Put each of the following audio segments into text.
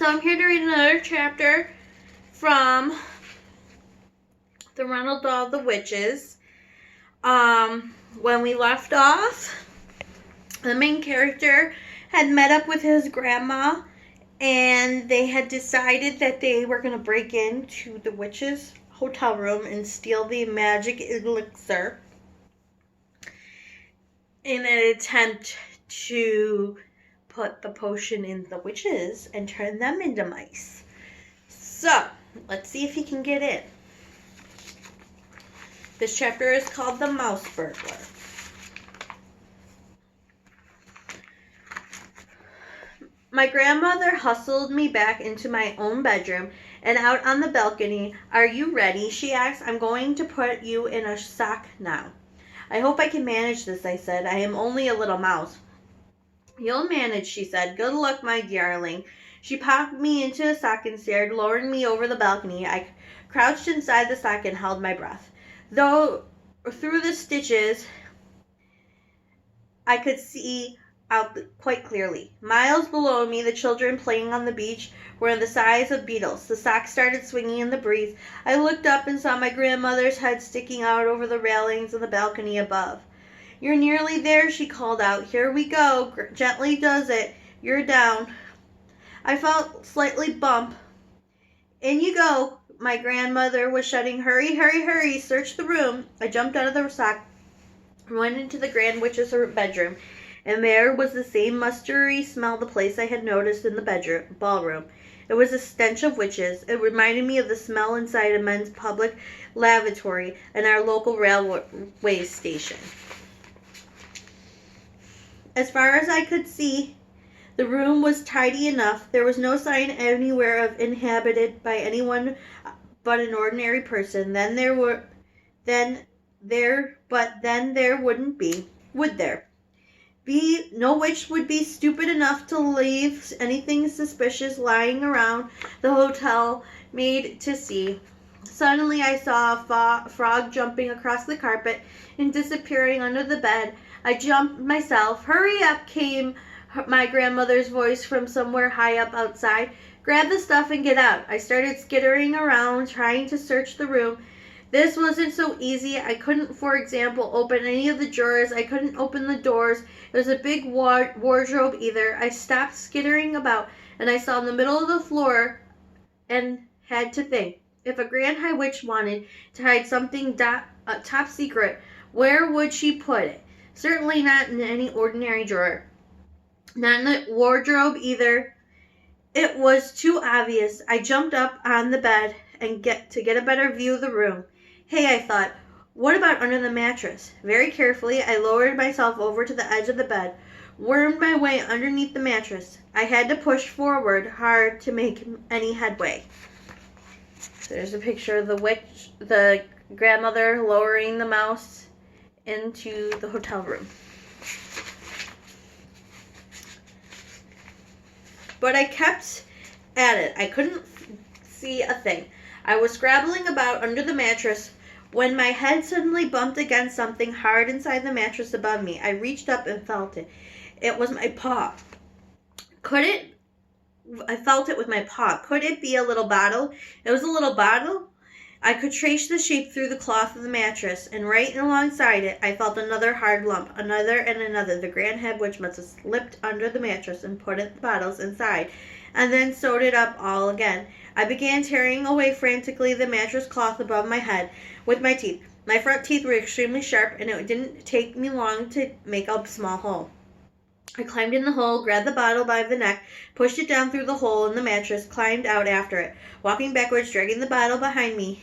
So I'm here to read another chapter from the Ronald Dahl, The Witches. When we left off, the main character had met up with his grandma, and they had decided that they were going to break into the witch's hotel room and steal the magic elixir in an attempt to put the potion in the witches and turn them into mice. So, let's see if he can get in. This chapter is called The Mouse-Burglar. My grandmother hustled me back into my own bedroom and out on the balcony. "Are you ready?" she asked. "I'm going to put you in a sock now." "I hope I can manage this," I said. "I am only a little mouse." "You'll manage," she said. "Good luck, my darling." She popped me into a sock and stared, lowering me over the balcony. I crouched inside the sock and held my breath. Though through the stitches, I could see out quite clearly. Miles below me, the children playing on the beach were the size of beetles. The sock started swinging in the breeze. I looked up and saw my grandmother's head sticking out over the railings of the balcony above. "You're nearly there," she called out. "Here we go. Gently does it. You're down." I felt slightly bump. "In you go." My grandmother was shouting, "Hurry, hurry, hurry. Search the room." I jumped out of the sock and went into the Grand Witch's bedroom. And there was the same musty smell, the place I had noticed in the ballroom. It was a stench of witches. It reminded me of the smell inside a men's public lavatory in our local railway station. As far as I could see, the room was tidy enough. There was no sign anywhere of inhabited by anyone but an ordinary person. Then there wouldn't be, would there? No witch would be stupid enough to leave anything suspicious lying around the hotel maid to see. Suddenly I saw a frog jumping across the carpet and disappearing under the bed. I jumped myself. "Hurry up," came my grandmother's voice from somewhere high up outside. "Grab the stuff and get out." I started skittering around, trying to search the room. This wasn't so easy. I couldn't, for example, open any of the drawers. I couldn't open the doors. There was a big wardrobe either. I stopped skittering about, and I saw in the middle of the floor and had to think. If a grand high witch wanted to hide something top secret, where would she put it? Certainly not in any ordinary drawer. Not in the wardrobe either. It was too obvious. I jumped up on the bed and to get a better view of the room. Hey, I thought, what about under the mattress? Very carefully, I lowered myself over to the edge of the bed, wormed my way underneath the mattress. I had to push forward hard to make any headway. There's a picture of the grandmother lowering the mouse into the hotel room. But I kept at it. I couldn't see a thing. I was scrabbling about under the mattress when my head suddenly bumped against something hard inside the mattress above me. I reached up and felt it. It was my paw. I felt it with my paw. Could it be a little bottle? It was a little bottle. I could trace the shape through the cloth of the mattress, and right alongside it, I felt another hard lump, another and another. The grand head witch must have slipped under the mattress and put the bottles inside, and then sewed it up all again. I began tearing away frantically the mattress cloth above my head with my teeth. My front teeth were extremely sharp, and it didn't take me long to make a small hole. I climbed in the hole, grabbed the bottle by the neck, pushed it down through the hole in the mattress, climbed out after it, walking backwards, dragging the bottle behind me.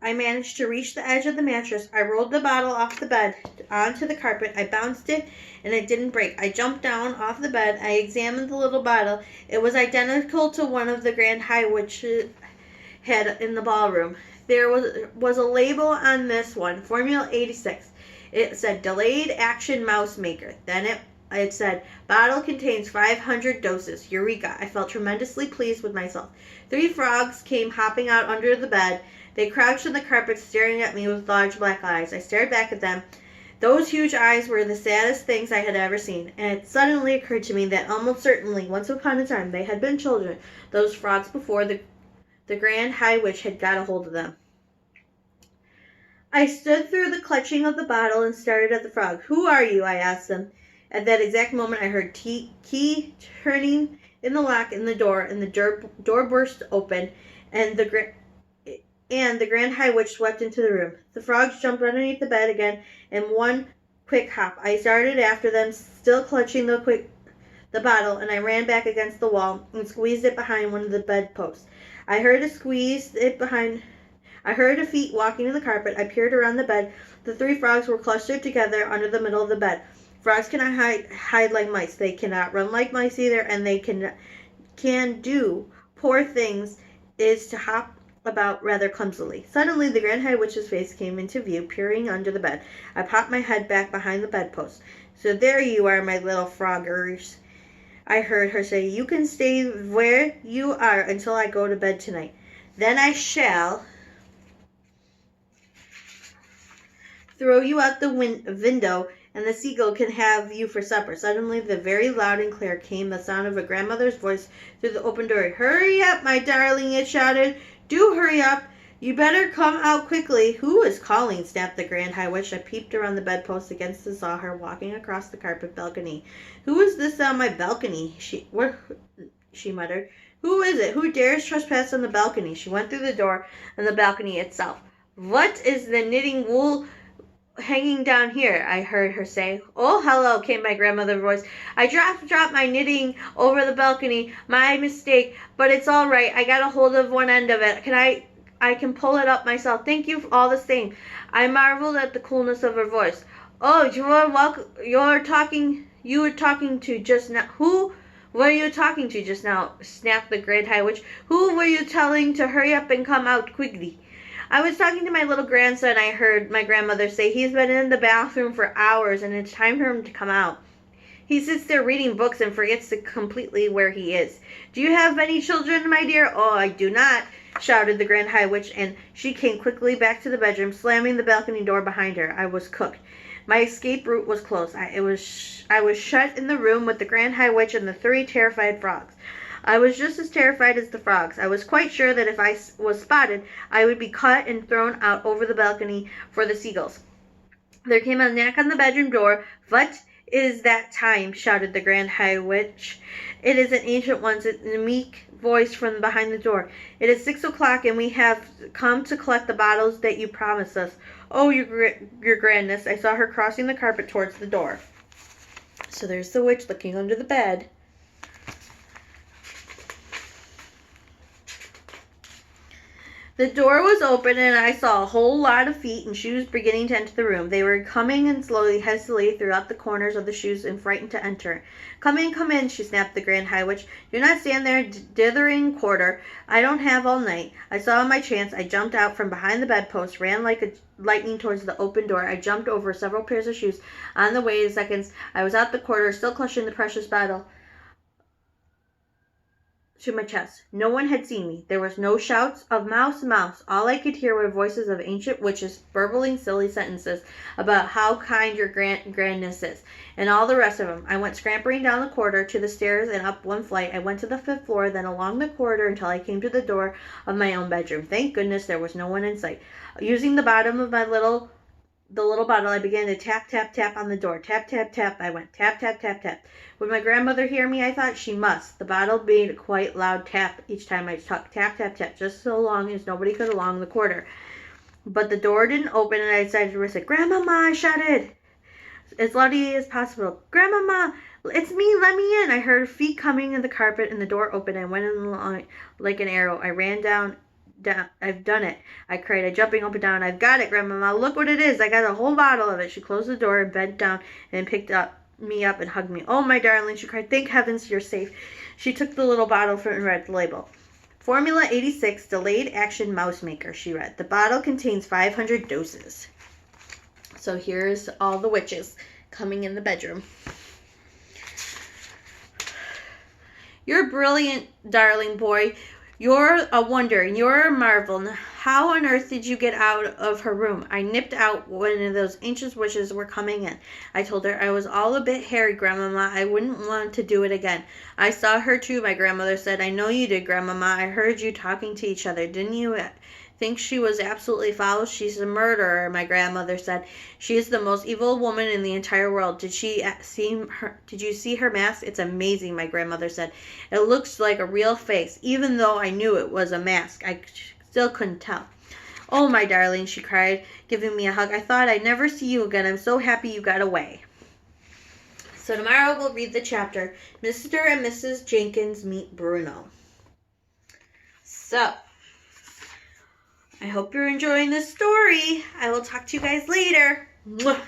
I managed to reach the edge of the mattress. I rolled the bottle off the bed onto the carpet. I bounced it, and it didn't break. I jumped down off the bed. I examined the little bottle. It was identical to one of the Grand High Witch had in the ballroom. There was a label on this one, Formula 86. It said, "Delayed Action Mouse Maker." Then it said, "Bottle contains 500 doses. Eureka." I felt tremendously pleased with myself. 3 frogs came hopping out under the bed. They crouched on the carpet, staring at me with large black eyes. I stared back at them. Those huge eyes were the saddest things I had ever seen, and it suddenly occurred to me that almost certainly, once upon a time, they had been children, those frogs, before the Grand High Witch had got a hold of them. I stood through the clutching of the bottle and stared at the frog. "Who are you?" I asked them. At that exact moment, I heard key turning in the lock in the door, and the door burst open, and the Grand High Witch swept into the room. The frogs jumped underneath the bed again in one quick hop. I started after them, still clutching the bottle, and I ran back against the wall and squeezed it behind one of the bedposts. I heard a feet walking in the carpet. I peered around the bed. The three frogs were clustered together under the middle of the bed. Frogs cannot hide like mice. They cannot run like mice either, and they can do poor things is to hop about rather clumsily. Suddenly, the Grand High Witch's face came into view, peering under the bed. I popped my head back behind the bedpost. "So there you are, my little froggers," I heard her say. "You can stay where you are until I go to bed tonight. Then I shall throw you out the window, and the seagull can have you for supper." Suddenly, very loud and clear, came the sound of a grandmother's voice through the open door. "Hurry up, my darling," it shouted. "Do hurry up. You better come out quickly." "Who is calling?" snapped the Grand High Witch. I peeped around the bedpost against and saw her walking across the carpet balcony. "Who is this on my balcony?" she muttered. "Who is it? Who dares trespass on the balcony?" She went through the door and the balcony itself. "What is the knitting wool hanging down here?" I heard her say. "Oh, hello," came my grandmother's voice. "I dropped my knitting over the balcony. My mistake, but it's all right. I got a hold of one end of it. I can pull it up myself. Thank you all the same." I marveled at the coolness of her voice. "Oh, you were talking to just now. Who were you talking to just now?" snapped the Grand High Witch. "Who were you telling to hurry up and come out quickly?" "I was talking to my little grandson," I heard my grandmother say. "He's been in the bathroom for hours, and it's time for him to come out. He sits there reading books and forgets completely where he is." "Do you have any children, my dear?" "Oh, I do not," shouted the Grand High Witch, and she came quickly back to the bedroom, slamming the balcony door behind her. I was cooked. My escape route was closed. I was shut in the room with the Grand High Witch and the three terrified frogs. I was just as terrified as the frogs. I was quite sure that if I was spotted, I would be caught and thrown out over the balcony for the seagulls. There came a knock on the bedroom door. "What is that time?" shouted the Grand High Witch. "It is an ancient one," said a meek voice from behind the door. "It is 6 o'clock, and we have come to collect the bottles that you promised us." "Oh, your grandness." I saw her crossing the carpet towards the door. So there's the witch looking under the bed. The door was open, and I saw a whole lot of feet and shoes beginning to enter the room. They were coming in slowly, hastily, throughout the corners of the shoes, and frightened to enter. Come in," she snapped the Grand High Witch. "Do not stand there dithering quarter. I don't have all night." I saw my chance. I jumped out from behind the bedpost, ran like a lightning towards the open door. I jumped over several pairs of shoes. On the way in seconds, I was out the corridor, still clutching the precious bottle to my chest. No one had seen me. There was no shouts of "Mouse, mouse." All I could hear were voices of ancient witches burbling silly sentences about how kind your grandness is, and all the rest of them. I went scampering down the corridor to the stairs and up one flight. I went to the 5th floor, then along the corridor until I came to the door of my own bedroom. Thank goodness there was no one in sight. Using the bottom of the little bottle, I began to tap, tap, tap on the door. Tap, tap, tap. I went tap, tap, tap, tap. Would my grandmother hear me? I thought. She must. The bottle made a quite loud tap each time I tucked. Tap, tap, tap, just so long as nobody could along the corridor. But the door didn't open, and I decided to risk it. "Grandmama," I shouted as loudly as possible. "Grandmama, it's me. Let me in." I heard feet coming in the carpet, and the door opened. I went in like an arrow. I ran down. "I've done it," I cried, jumping up and down. "I've got it, Grandmama. Look what it is. I got a whole bottle of it." She closed the door and bent down and picked me up and hugged me. "Oh, my darling," she cried. "Thank heavens you're safe." She took the little bottle and read the label. "Formula 86, Delayed Action Mouse Maker," she read. "The bottle contains 500 doses." So here's all the witches coming in the bedroom. "You're brilliant, darling boy. You're a wonder, and you're a marvel. How on earth did you get out of her room? I nipped out when those ancient witches were coming in. I told her I was all a bit hairy, Grandmama. I wouldn't want to do it again. I saw her too, my grandmother said. I know you did, Grandmama. I heard you talking to each other. Didn't you think she was absolutely foul? She's a murderer, my grandmother said. She is the most evil woman in the entire world. Did you see her mask? It's amazing, my grandmother said. It looks like a real face. Even though I knew it was a mask, I still couldn't tell. Oh, my darling, she cried, giving me a hug. I thought I'd never see you again. I'm so happy you got away. So tomorrow we'll read the chapter, Mr. and Mrs. Jenkins Meet Bruno. So, I hope you're enjoying this story. I will talk to you guys later. Mwah.